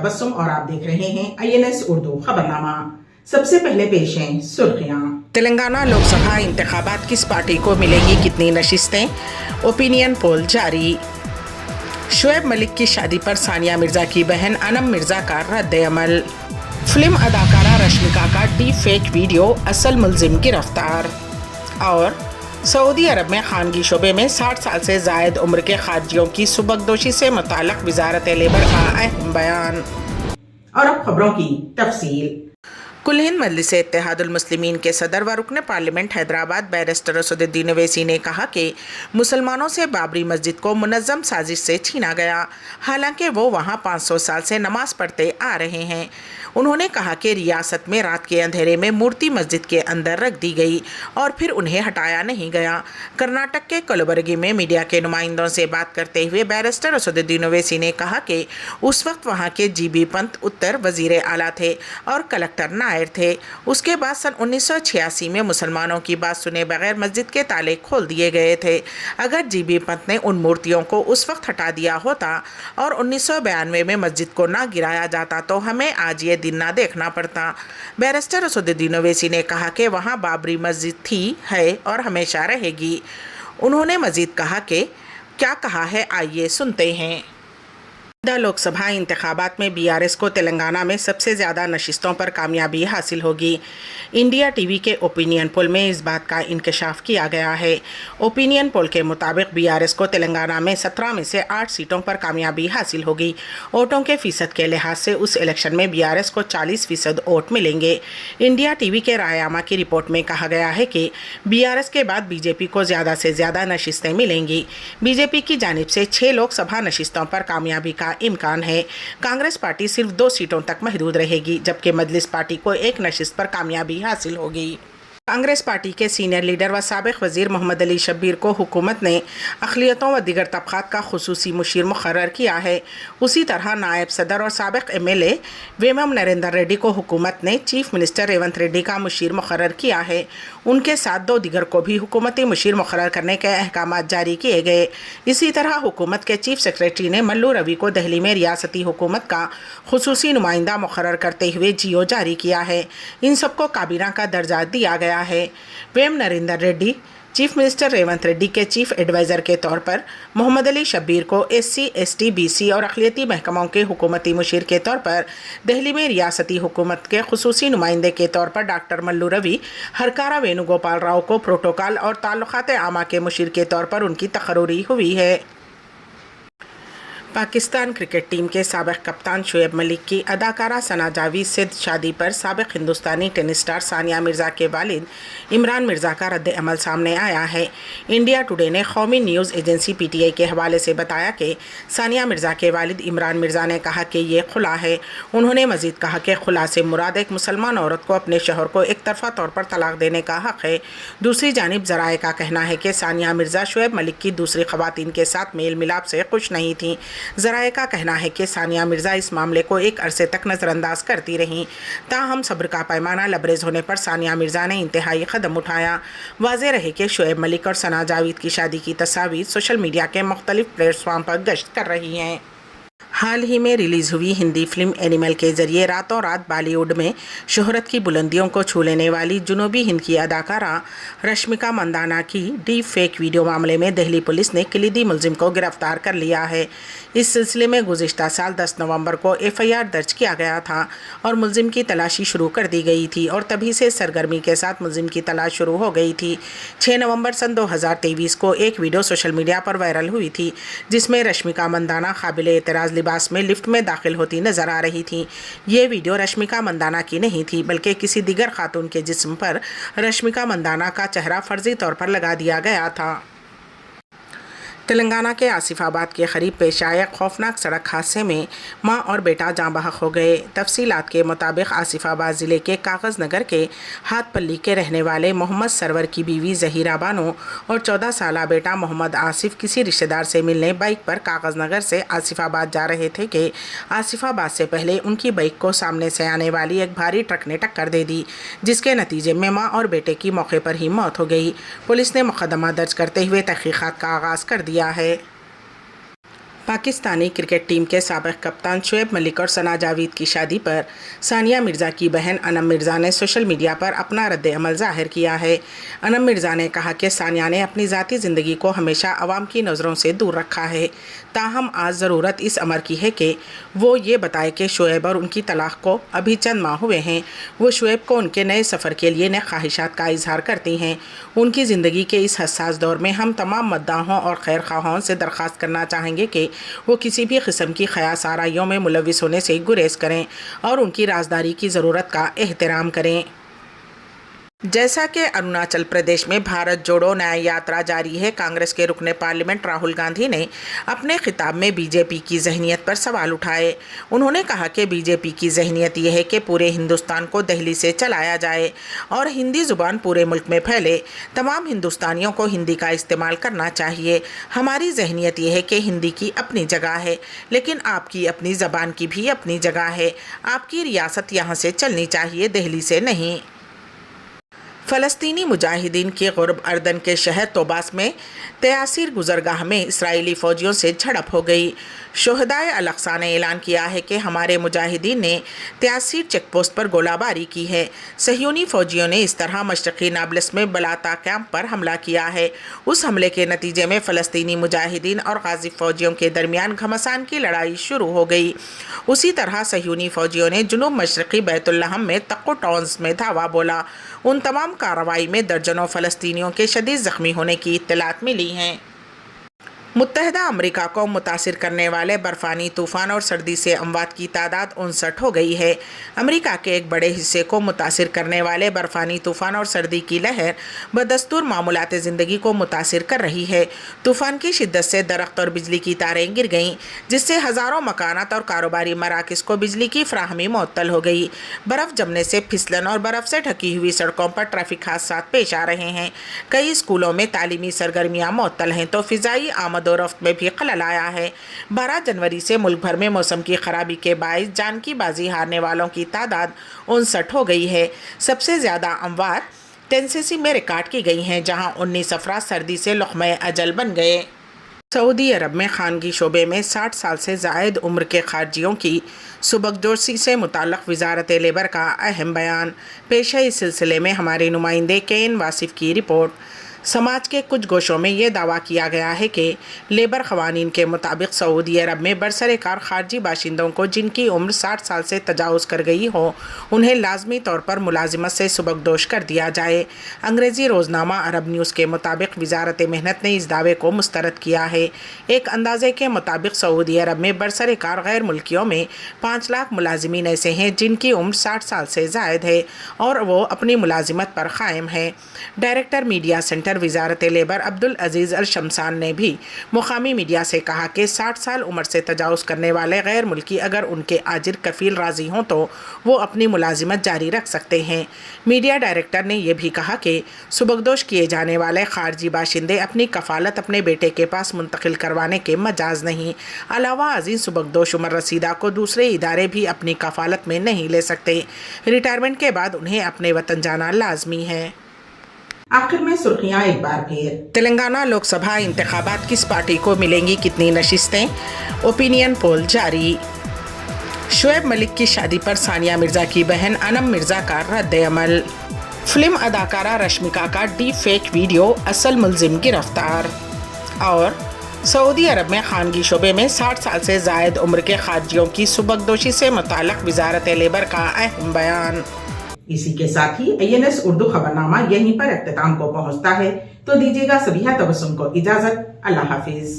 तबस्सुम और आप देख रहे हैं INS उर्दू खबरनामा। सबसे पहले पेश हैं सुर्खियां। तेलंगाना लोकसभा इंतखाबात किस पार्टी को मिलेगी, कितनी नशिस्तें, ओपिनियन पोल जारी। शुएब मलिक की शादी पर सानिया मिर्जा की बहन अनम मिर्जा का रद्द अमल। फिल्म अदाकारा रश्मिका का डीप फेक वीडियो, असल मुल्जिम गिरफ्तार। और सऊदी अरब में खानगी शोबे में 60 साल से जायद उम्र के खारजियों की सुबकदोशी से मुताल्लिक वजारत लेबर का अहम बयान। और अब खबरों की तफसील। कुल हिंद मजलिस इत्तेहादुल मुस्लिमीन के सदर व रुकन पार्लियामेंट हैदराबाद बैरिस्टर असदुद्दीन ओवैसी ने कहा कि मुसलमानों से बाबरी मस्जिद को मुनज़्ज़म साजिश से छीना गया, हालांकि वो वहाँ 500 साल से नमाज पढ़ते आ रहे हैं। उन्होंने कहा कि रियासत में रात के अंधेरे में मूर्ति मस्जिद के अंदर रख दी गई और फिर उन्हें हटाया नहीं गया। कर्नाटक के कलबुर्गी में मीडिया के नुमाइंदों से बात करते हुए बैरिस्टर असदुद्दीन ओवैसी ने कहा कि उस वक्त वहाँ के GB पंत उत्तर वजीर आला थे और कलेक्टर नायर थे। उसके बाद सन 1986 में मुसलमानों की बात सुने बगैर मस्जिद के ताले खोल दिए गए थे। अगर GB पंत ने उन मूर्तियों को उस वक्त हटा दिया होता और 1992 में मस्जिद को ना गिराया जाता तो हमें आज ये दिन ना देखना पड़ता। बैरिस्टर असदुद्दीन ओवैसी ने कहा कि वहाँ बाबरी मस्जिद थी, है और हमेशा रहेगी। उन्होंने मजीद कहा कि क्या कहा है, आइए सुनते हैं। लोकसभा इंतखाबात में BRS को तेलंगाना में सबसे ज़्यादा नशिस्तों पर कामयाबी हासिल होगी। इंडिया TV के ओपिनियन पोल में इस बात का इंकशाफ किया गया है। ओपिनियन पोल के मुताबिक BRS को तेलंगाना में 17 में से 8 सीटों पर कामयाबी हासिल होगी। वोटों के फ़ीसद के लिहाज से उस इलेक्शन में BRS को 40% वोट मिलेंगे। इंडिया TV के रायनामा की रिपोर्ट में कहा गया है कि BRS के बाद BJP को ज़्यादा से ज़्यादा नशिस्तें मिलेंगी। BJP की जानिब से 6 लोकसभा नशिस्तों पर कामयाबी का इम्कान है। कांग्रेस पार्टी सिर्फ 2 सीटों तक महदूद रहेगी, जबकि मजलिस पार्टी को 1 नशिस्त पर कामयाबी हासिल होगी। कांग्रेस पार्टी के सीनियर लीडर व साबिक वजीर मोहम्मद अली शब्बीर को हुकूमत ने अक़लियतों व दीगर तबक़ात का खुसूसी मुशीर मुक़र्रर किया है। उसी तरह नायब सदर और साबिक MLA वेमम नरेंद्र रेड्डी को हुकूमत ने चीफ मिनिस्टर रेवंत रेड्डी का मुशीर मुक़र्रर किया है। उनके साथ 2 दीगर को भी हुकूमती मुशीर मुक़र्रर करने के अहकाम जारी किए गए। इसी तरह हुकूमत के चीफ सेक्रेटरी ने मल्लू रवि को दिल्ली में रियासती हुकूमत का खुसूसी नुमाइंदा मुक़र्रर करते हुए GO जारी किया है। इन सबको काबीना का दर्जा दिया गया है। वेम नरेंद्र रेड्डी चीफ मिनिस्टर रेवंत रेड्डी के चीफ एडवाइज़र के तौर पर, मोहम्मद अली शब्बीर को SC, ST, BC और अक़लियती महकमों के हुकूमती मुशीर के तौर पर, दिल्ली में रियासती हुकूमत के खुसूसी नुमाइंदे के तौर पर डॉक्टर मल्लू रवि, हरकारा वेणुगोपाल राव को प्रोटोकॉल और ताल्लुकात आमा के मुशीर के तौर पर उनकी तक़र्रुरी हुई है। पाकिस्तान क्रिकेट टीम के साबिक़ कप्तान शुएब मलिक की अदाकारा सना जावेद से शादी पर साबिक़ हिंदुस्तानी टेनिस स्टार सानिया मिर्ज़ा के वालिद इमरान मिर्ज़ा का रद्द अमल सामने आया है। इंडिया टुडे ने कौमी न्यूज़ एजेंसी PTI के हवाले से बताया कि सानिया मिर्ज़ा के वालिद इमरान मिर्ज़ा ने कहा कि ये खुला है। उन्होंने मज़ीद कहा कि खुला से मुराद एक मुसलमान औरत को अपने शौहर को एक तरफ़ा तौर पर तलाक देने का हक़ है। दूसरी जानिब ज़राए का कहना है कि सानिया मिर्ज़ा शुएब मलिक की दूसरी ख़वातीन के साथ मेल मिलाप से खुश नहीं थीं। ज़राए का कहना है कि सानिया मिर्ज़ा इस मामले को एक अरसे तक नज़रअंदाज करती रहीं। ताहम सब्र का पैमाना लबरेज़ होने पर सानिया मिर्ज़ा ने इंतहाई कदम उठाया। वाज़ेह रहे कि शुएब मलिक और सना जावेद की शादी की तस्वीर सोशल मीडिया के मुख्तलिफ प्लेटफॉर्म पर गश्त कर रही हैं। हाल ही में रिलीज़ हुई हिंदी फिल्म एनिमल के ज़रिए रातों रात बॉलीवुड में शोहरत की बुलंदियों को छू लेने वाली जुनूबी हिंद की अदाकारा रश्मिका मंदाना की डीप फेक वीडियो मामले में दिल्ली पुलिस ने कलीदी मुलजिम को गिरफ्तार कर लिया है। इस सिलसिले में गुज़िश्ता साल 10 नवंबर को FIR दर्ज किया गया था और मुलजिम की तलाशी शुरू कर दी गई थी और तभी से सरगर्मी के साथ मुलजिम की तलाश शुरू हो गई थी। 6 नवंबर सन 2023 को एक वीडियो सोशल मीडिया पर वायरल हुई थी, जिसमें रश्मिका मंदाना काबिले एतराज़ लिबास में लिफ्ट में दाखिल होती नजर आ रही थी। ये वीडियो रश्मिका मंदाना की नहीं थी, बल्कि किसी दिगर खातून के जिस्म पर रश्मिका मंदाना का चेहरा फर्जी तौर पर लगा दिया गया था। तेलंगाना के आसिफाबाद के करीब पेश आए खौफनाक सड़क हादसे में मां और बेटा जाँ बहक हो गए। तफसीलात के मुताबिक आसिफाबाद ज़िले के कागज़ नगर के हाथपल्ली के रहने वाले मोहम्मद सरवर की बीवी ज़हीरा बानो और 14 साला बेटा मोहम्मद आसिफ किसी रिश्तेदार से मिलने बाइक पर कागज़ नगर से आसिफाबाद जा रहे थे कि आसिफाबाद से पहले उनकी बाइक को सामने से आने वाली एक भारी ट्रक ने टक्कर दे दी, जिसके नतीजे में माँ और बेटे की मौके पर ही मौत हो गई। पुलिस ने मुकदमा दर्ज करते हुए तहकीकात का आगाज़ कर दिया है। पाकिस्तानी क्रिकेट टीम के साबिक कप्तान शुएब मलिक और सना जावेद की शादी पर सानिया मिर्ज़ा की बहन अनम मिर्ज़ा ने सोशल मीडिया पर अपना रद्द अमल ज़ाहिर किया है। अनम मिर्ज़ा ने कहा कि सानिया ने अपनी ज़ाती ज़िंदगी को हमेशा आवाम की नज़रों से दूर रखा है, ताहम आज ज़रूरत इस अमर की है कि वो ये बताए कि शुएब और उनकी तलाक़ को अभी चंद माह हुए हैं। वो शुएब को उनके नए सफ़र के लिए नए ख्वाहिशात का इजहार करती हैं। उनकी ज़िंदगी के इस हसास दौर में हम तमाम मद्दाहों और खैर ख्वाहों से दरख्वास्त करना चाहेंगे कि वो किसी भी किस्म की ख़यास आराइयों में मुलविस होने से गुरेज करें और उनकी राजदारी की ज़रूरत का एहतराम करें। जैसा कि अरुणाचल प्रदेश में भारत जोड़ो न्याय यात्रा जारी है, कांग्रेस के रुकने पार्लियामेंट राहुल गांधी ने अपने खिताब में बीजेपी की जहनीत पर सवाल उठाए। उन्होंने कहा कि बीजेपी की जहनीत यह है कि पूरे हिंदुस्तान को दिल्ली से चलाया जाए और हिंदी ज़ुबान पूरे मुल्क में फैले। तमाम हिंदुस्तानियों को हिंदी का इस्तेमाल करना चाहिए। हमारी जहनीत यह है कि हिंदी की अपनी जगह है, लेकिन आपकी अपनी ज़बान की भी अपनी जगह है। आपकी रियासत यहाँ से चलनी चाहिए, दिल्ली से नहीं। फ़लस्तीनी मुजाहिदीन के गुरब अर्दन के शहर तोबास में तयासीर गुजरगाह में इसराइली फ़ौजियों से झड़प हो गई। शुहदाए अल-अक़सा ने ऐलान किया है कि हमारे मुजाहिदीन ने तयासीर चेक पोस्ट पर गोलाबारी की है। सहयूनी फ़ौजियों ने इस तरह मशरक़ी नाब्लस में बलाता कैंप पर हमला किया है। उस हमले के नतीजे में फ़लस्तीनी मुजाहिदीन और गाज़ी फ़ौजियों के दरमियान घमासान की लड़ाई शुरू हो गई। उसी तरह सहयूनी फ़ौजियों ने जुनूब मशरक़ी बैतुल्लहम में तक्को टाउन्स में धावा बोला। उन तमाम कार्रवाई में दर्जनों फ़लस्तीनियों के शदीद ज़ख्मी होने की इत्तलात मिली हैं। मुत्तहदा अमरीका को मुतासिर करने वाले बर्फ़ानी तूफ़ान और सर्दी से अमवात की तादाद 59 हो गई है। अमरीका के एक बड़े हिस्से को मुतासिर करने वाले बर्फ़ानी तूफ़ान और सर्दी की लहर बदस्तूर मामूलात ज़िंदगी को मुतासिर कर रही है। तूफ़ान की शिद्दत से दरख्त और बिजली की तारें गिर गईं, जिससे हज़ारों मकानात और कारोबारी मराकज़ को बिजली की फ़राहमी मुअत्तल हो गई। बर्फ़ जमने से फिसलन और बर्फ़ से ढकी हुई सड़कों पर ट्रैफिक हादसात पेश आ रहे हैं। कई स्कूलों में तालीमी सरगर्मियाँ मुअत्तल हैं तो फ़िज़ाई आमद और रफ्त में भी खलल आया है। 12 जनवरी से मुल्क भर में मौसम की खराबी के बायस जान की बाजी हारने वालों की तादाद 59 हो गई है। सबसे ज़्यादा अमवात टेनेसी में रिकॉर्ड की गई हैं, जहां 19 अफराद सर्दी से लुक़्मे अजल बन गए। सऊदी अरब में खानगी शोबे में 60 साल से ज़ायद उम्र के खारजियों की सुबकदोशी से मुताल्लिक़ वज़ारत लेबर का अहम बयान पेश है। इस सिलसिले में हमारे नुमाइंदे केन वासिफ़ की रिपोर्ट। समाज के कुछ गोशों में ये दावा किया गया है कि लेबर क़वानीन के मुताबिक सऊदी अरब में बरसरेकार खारजी बाशिंदों को जिनकी उम्र 60 साल से तजावुज़ कर गई हो, उन्हें लाजमी तौर पर मुलाजिमत से सुबकदोश कर दिया जाए। अंग्रेज़ी रोज़नामा अरब न्यूज़ के मुताबिक वज़ारत मेहनत ने इस दावे को मुस्तरद किया है। एक अंदाज़े के मुताबिक सऊदी अरब में बरसरेकार गैर मुल्कियों में 5 लाख मुलाजिमीन ऐसे हैं जिनकी उम्र 60 साल से ज़ायद है और वो अपनी मुलाजिमत पर क़ायम है। डायरेक्टर मीडिया सेंटर वज़ारत labour Abdul Aziz Al Shamsan ने भी मुकामी मीडिया से कहा कि 60 साल उम्र से तजावुज़ करने वाले गैर मुल्की अगर उनके आजिर कफ़ील राज़ी हों तो वो अपनी मुलाजिमत जारी रख सकते हैं। मीडिया डायरेक्टर ने यह भी कहा कि सुबकदोश किए जाने वाले खारजी बाशिंदे अपनी कफ़ालत अपने बेटे के पास मुंतकिल करवाने के मजाज नहीं। अलावा अजीज़ सुबकदोश उमर रसीदा को दूसरे इदारे भी अपनी कफ़ालत में नहीं ले सकते। रिटायरमेंट के बाद उन्हें अपने वतन जाना लाजमी है। आखिर में सुर्खियां एक बार फिर। तेलंगाना लोकसभा इंतखाबात किस पार्टी को मिलेंगी कितनी नशिस्तें, ओपिनियन पोल जारी। शुएब मलिक की शादी पर सानिया मिर्ज़ा की बहन अनम मिर्ज़ा का रद्द अमल। फिल्म अदाकारा रश्मिका का डीप फेक वीडियो, असल मुलजिम गिरफ्तार। और सऊदी अरब में खानगी शोबे में 60 साल से ज़ायद उम्र के खारजियों की सुबकदोशी से मुताल्लिक़ वज़ारत लेबर का अहम बयान। इसी के साथ ही INS उर्दू खबरनामा यहीं पर इख्तिताम को पहुंचता है। तो दीजिएगा सभी तबस्सुम को इजाजत। अल्लाह हाफिज।